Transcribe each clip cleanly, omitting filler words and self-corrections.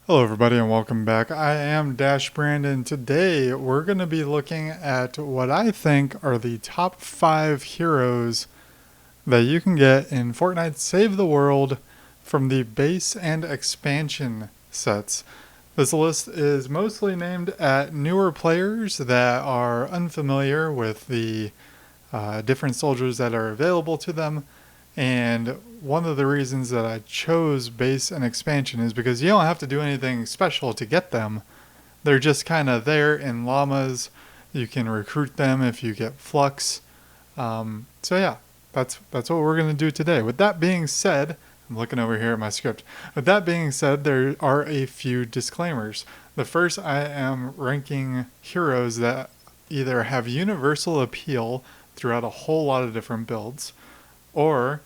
Hello everybody and welcome back. I am Dash Brandon. Today we're going to be looking at what I think are the top 5 heroes that you can get in Fortnite Save the World from the base and expansion sets. This list is mostly named at newer players that are unfamiliar with the different soldiers that are available to them. And one of the reasons that I chose base and expansion is because you don't have to do anything special to get them. They're just kind of there in llamas. You can recruit them if you get flux. So yeah, that's what we're going to do today. With that being said, I'm looking over here at my script. With that being said, there are a few disclaimers. The first, I am ranking heroes that either have universal appeal throughout a whole lot of different builds, or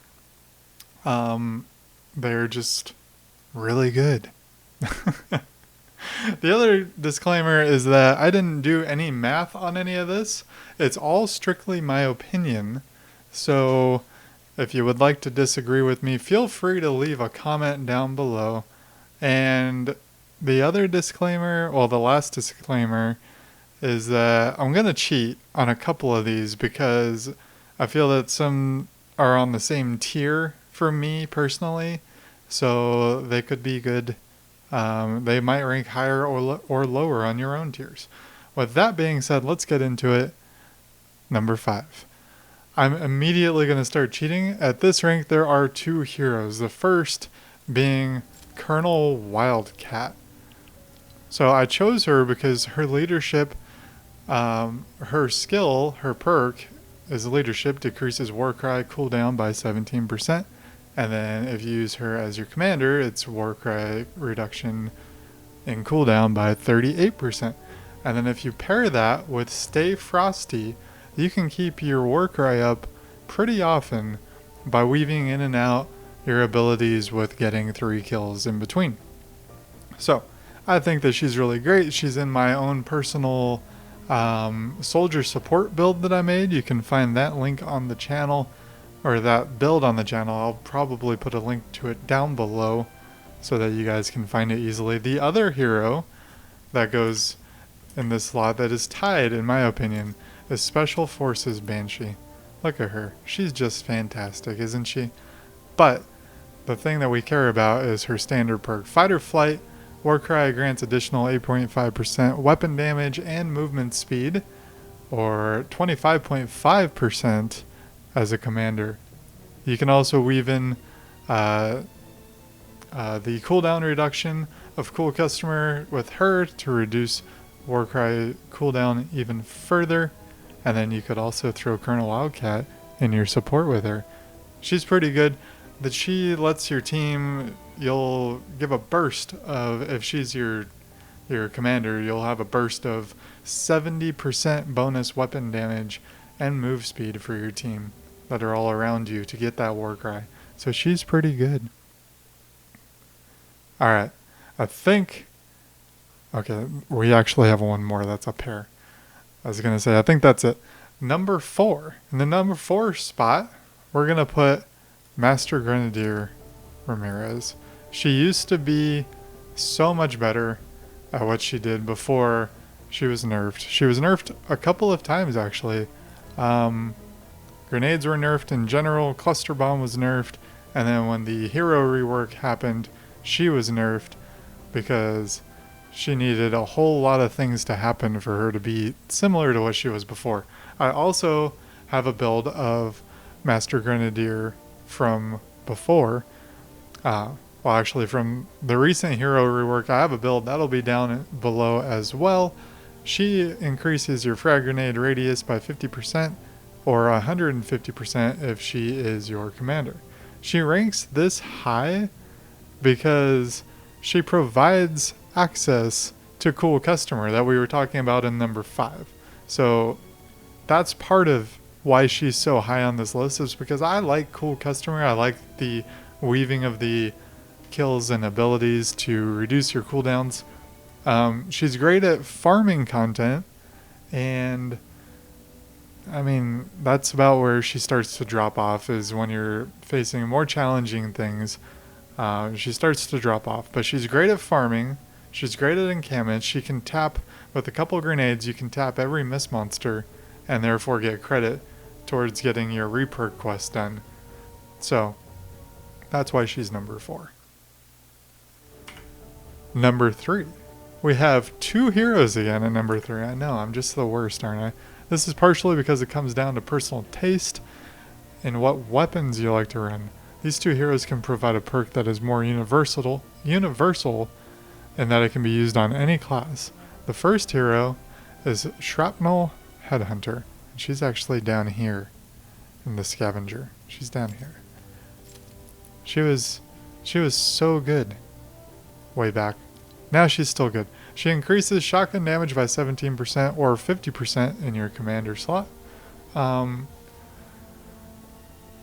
they're just really good. The other disclaimer is that I didn't do any math on any of this. It's all strictly my opinion. So if you would like to disagree with me, feel free to leave a comment down below. And the other disclaimer, well, the last disclaimer, is that I'm going to cheat on a couple of these because I feel that some are on the same tier for me personally, so they could be good. They might rank higher or lower on your own tiers. With that being said, let's get into it. Number 5. I'm immediately going to start cheating. At this rank, there are 2 heroes. The first being Colonel Wildcat. So I chose her because her leadership, her skill, her perk is leadership, decreases Warcry cooldown by 17%. And then if you use her as your commander, it's Warcry reduction in cooldown by 38%. And then if you pair that with Stay Frosty, you can keep your Warcry up pretty often by weaving in and out your abilities with getting 3 kills in between. So I think that she's really great. She's in my own personal soldier support build that I made. You can find that link on the channel, or that build on the channel. I'll probably put a link to it down below so that you guys can find it easily. The other hero that goes in this slot that is tied, in my opinion, is Special Forces Banshee. Look at her. She's just fantastic, isn't she? But the thing that we care about is her standard perk. Fight or Flight. Warcry grants additional 8.5% weapon damage and movement speed, or 25.5% as a commander. You can also weave in the cooldown reduction of Cool Customer with her to reduce Warcry cooldown even further. And then you could also throw Colonel Wildcat in your support with her. She's pretty good. That she lets your team, you'll give a burst of, if she's your commander, you'll have a burst of 70% bonus weapon damage and move speed for your team that are all around you to get that Warcry. So she's pretty good. Alright, I think, okay, we actually have one more that's up here. I was going to say, I think that's it. Number 4. In the number 4 spot, we're going to put Master Grenadier Ramirez. She used to be so much better at what she did before she was nerfed. She was nerfed a couple of times, actually. Grenades were nerfed in general, Cluster Bomb was nerfed, and then when the hero rework happened, she was nerfed because she needed a whole lot of things to happen for her to be similar to what she was before. I also have a build of Master Grenadier from before. Well, actually from the recent hero rework, I have a build that'll be down below as well. She increases your frag grenade radius by 50%, or 150% if she is your commander. She ranks this high because she provides access to Cool Customer that we were talking about in number 5. So that's part of why she's so high on this list, is because I like Cool Customer. I like the weaving of the kills and abilities to reduce your cooldowns. She's great at farming content, and I mean, that's about where she starts to drop off, is when you're facing more challenging things. She starts to drop off, but she's great at farming. She's great at encampment. She can tap, with a couple grenades, you can tap every miss monster and therefore get credit towards getting your repurk quest done. So, that's why she's number 4. Number 3. We have 2 heroes again at number 3. I know, I'm just the worst, aren't I? This is partially because it comes down to personal taste and what weapons you like to run. These 2 heroes can provide a perk that is more universal in that it can be used on any class. The first hero is Shrapnel Headhunter. She's actually down here in the scavenger. She's down here. She was so good way back. Now she's still good. She increases shotgun damage by 17% or 50% in your commander slot.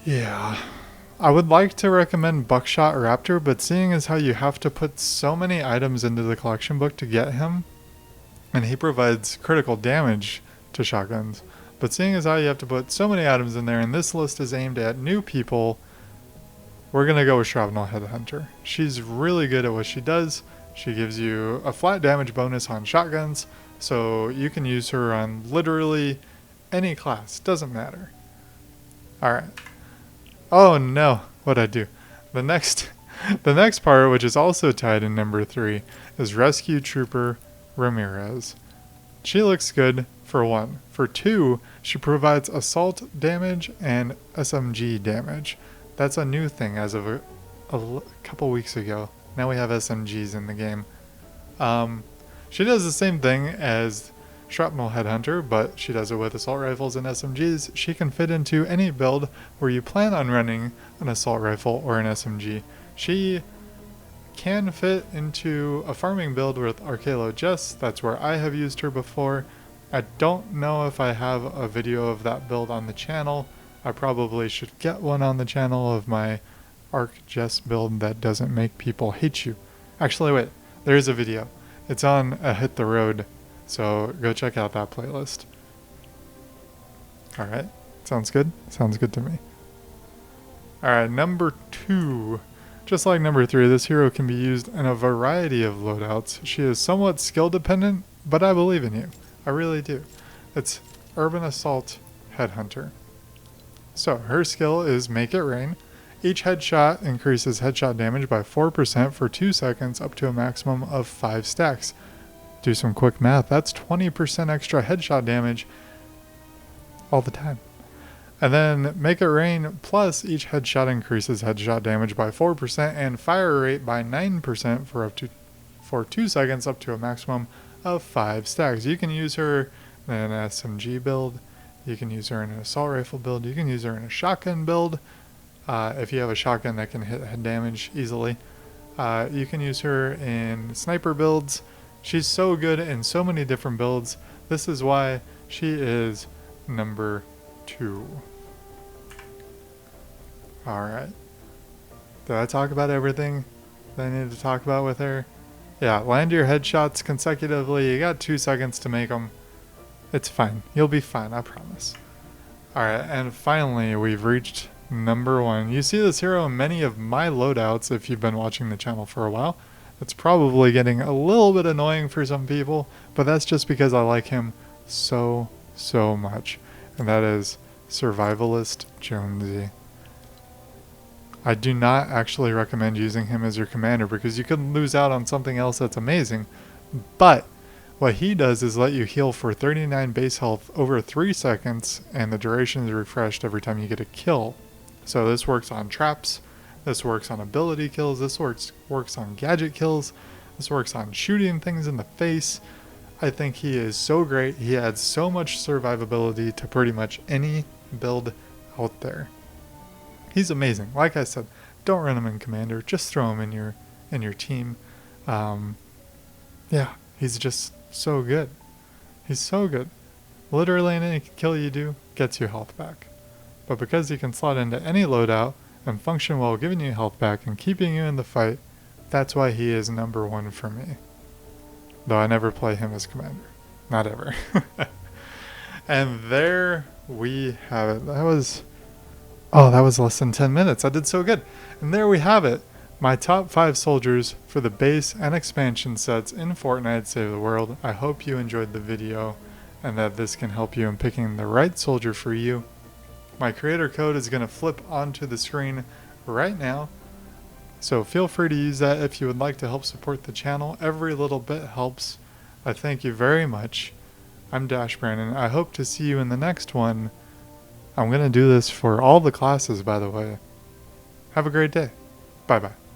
Yeah. I would like to recommend Buckshot Raptor, but seeing as how you have to put so many items into the collection book to get him, and he provides critical damage to shotguns, but seeing as how you have to put so many items in there, and this list is aimed at new people, we're going to go with Shrapnel Headhunter. She's really good at what she does. She gives you a flat damage bonus on shotguns, so you can use her on literally any class. Doesn't matter. Alright. Oh no, what'd I do? The next part, which is also tied in number 3, is Rescue Trooper Ramirez. She looks good, for 1. For 2, she provides assault damage and SMG damage. That's a new thing as of a couple weeks ago. Now we have SMGs in the game. She does the same thing as Shrapnel Headhunter, but she does it with assault rifles and SMGs. She can fit into any build where you plan on running an assault rifle or an SMG. She can fit into a farming build with Arcalo Jess. That's where I have used her before. I don't know if I have a video of that build on the channel. I probably should get one on the channel of my Arc Jess build that doesn't make people hate you. Actually, wait, there is a video. It's on a Hit the Road, so go check out that playlist. Alright, sounds good? Sounds good to me. Alright, number 2. Just like number 3, this hero can be used in a variety of loadouts. She is somewhat skill dependent, but I believe in you. I really do. It's Urban Assault Headhunter. So, her skill is Make It Rain. Each headshot increases headshot damage by 4% for 2 seconds up to a maximum of 5 stacks. Do some quick math. That's 20% extra headshot damage all the time. And then Make It Rain plus each headshot increases headshot damage by 4% and fire rate by 9% for 2 seconds up to a maximum of 5 stacks. You can use her in an SMG build. You can use her in an assault rifle build. You can use her in a shotgun build. If you have a shotgun that can hit head damage easily. You can use her in sniper builds. She's so good in so many different builds. This is why she is number 2. Alright. Did I talk about everything that I needed to talk about with her? Yeah, land your headshots consecutively. You got 2 seconds to make them. It's fine. You'll be fine, I promise. Alright, and finally we've reached number 1. You see this hero in many of my loadouts if you've been watching the channel for a while. It's probably getting a little bit annoying for some people, but that's just because I like him so much. And that is Survivalist Jonesy. I do not actually recommend using him as your commander because you could lose out on something else that's amazing. But what he does is let you heal for 39 base health over 3 seconds, and the duration is refreshed every time you get a kill. So this works on traps, this works on ability kills, this works on gadget kills, this works on shooting things in the face. I think he is so great. He adds so much survivability to pretty much any build out there. He's amazing. Like I said, don't run him in commander, just throw him in your team. Yeah, he's just so good. He's so good. Literally any kill you do gets your health back. But because he can slot into any loadout and function well giving you health back and keeping you in the fight, that's why he is number 1 for me. Though I never play him as commander. Not ever. And there we have it. That was less than 10 minutes. I did so good. And there we have it. my top 5 soldiers for the base and expansion sets in Fortnite Save the World. I hope you enjoyed the video and that this can help you in picking the right soldier for you. My creator code is going to flip onto the screen right now, so feel free to use that if you would like to help support the channel. Every little bit helps. I thank you very much. I'm Dash Brandon. I hope to see you in the next one. I'm going to do this for all the classes, by the way. Have a great day. Bye-bye.